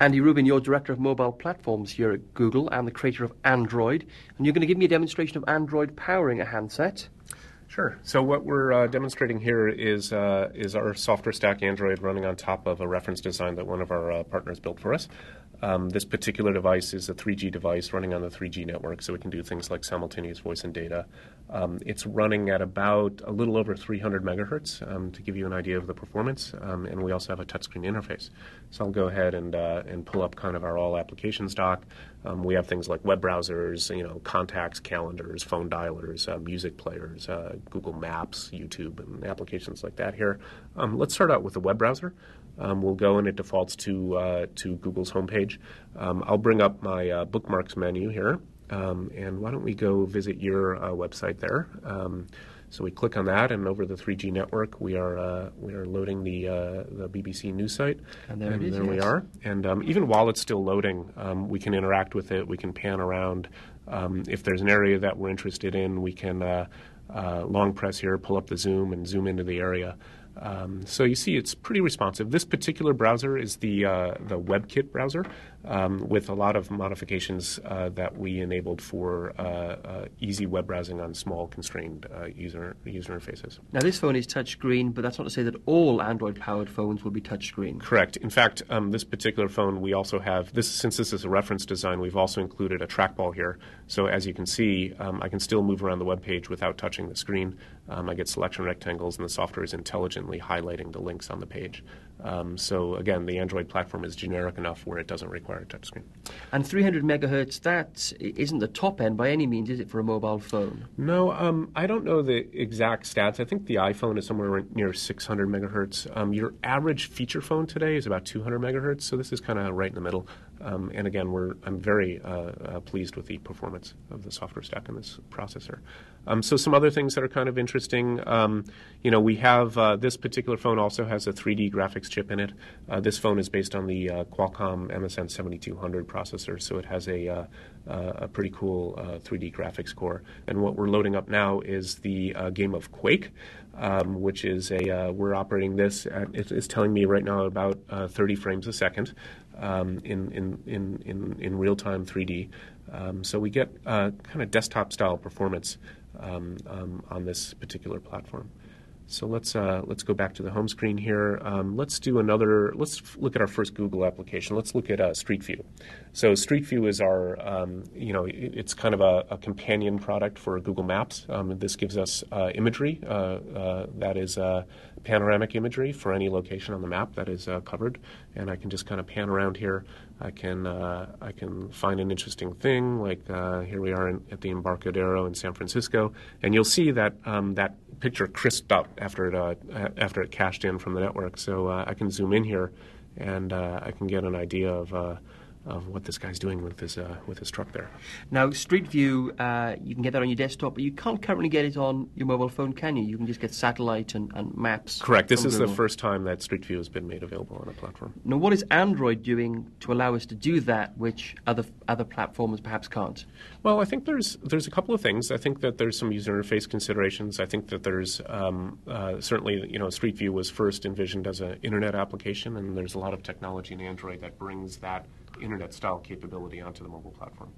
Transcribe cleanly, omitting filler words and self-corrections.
Andy Rubin, you're Director of Mobile Platforms here at Google and the creator of Android. And you're going to give me a demonstration of Android powering a handset. Sure. So what we're demonstrating here is our software stack Android running on top of a reference design that one of our partners built for us. This particular device is a 3G device running on the 3G network, so we can do things like simultaneous voice and data. It's running at about a little over 300 megahertz to give you an idea of the performance, and we also have a touchscreen interface. So I'll go ahead and pull up kind of our all applications dock. We have things like web browsers, contacts, calendars, phone dialers, music players, Google Maps, YouTube, and applications like that here. Let's start out with the web browser. We'll go and it defaults to Google's homepage. I'll bring up my bookmarks menu here, and why don't we go visit your website there? So we click on that, and over the 3G network, we are loading the BBC News site. And there it is. There we are. And even while it's still loading, we can interact with it. We can pan around. If there's an area that we're interested in, we can long press here, pull up the zoom, and zoom into the area. So you see it's pretty responsive. This particular browser is the WebKit browser with a lot of modifications that we enabled for easy web browsing on small, constrained user interfaces. Now, this phone is touchscreen, but that's not to say that all Android-powered phones will be touchscreen. Correct. In fact, this particular phone, we also have, since this is a reference design, we've also included a trackball here. So as you can see, I can still move around the web page without touching the screen. I get selection rectangles, and the software is intelligently highlighting the links on the page. So again, the Android platform is generic enough where it doesn't require a touchscreen. And 300 megahertz, that isn't the top end by any means, is it, for a mobile phone? No, I don't know the exact stats. I think the iPhone is somewhere near 600 megahertz. Your average feature phone today is about 200 megahertz, so this is kind of right in the middle. And again, I'm very pleased with the performance of the software stack in this processor. So some other things that are kind of interesting, we have this particular phone also has a 3D graphics chip in it. This phone is based on the Qualcomm MSN 7200 processor, so it has a pretty cool 3D graphics core. And what we're loading up now is the game of Quake, which is we're operating this at, it's telling me right now about 30 frames a second in real-time 3D. So we get kind of desktop-style performance on this particular platform. So let's go back to the home screen here. Let's look at our first Google application. Let's look at Street View. So Street View is our, it's kind of a companion product for Google Maps. This gives us imagery that is panoramic imagery for any location on the map that is covered, and I can just kind of pan around here. I can find an interesting thing, like here we are at the Embarcadero in San Francisco, and you'll see that that picture crisped up after it cached in from the network. So I can zoom in here, and I can get an idea of what this guy's doing with his truck there. Now, Street View, you can get that on your desktop, but you can't currently get it on your mobile phone, can you? You can just get satellite and maps. Correct. This is the first time that Street View has been made available on a platform. Now, what is Android doing to allow us to do that, which other platforms perhaps can't? Well, I think there's a couple of things. I think that there's some user interface considerations. I think that there's certainly, Street View was first envisioned as an internet application, and there's a lot of technology in Android that brings that internet-style capability onto the mobile platform.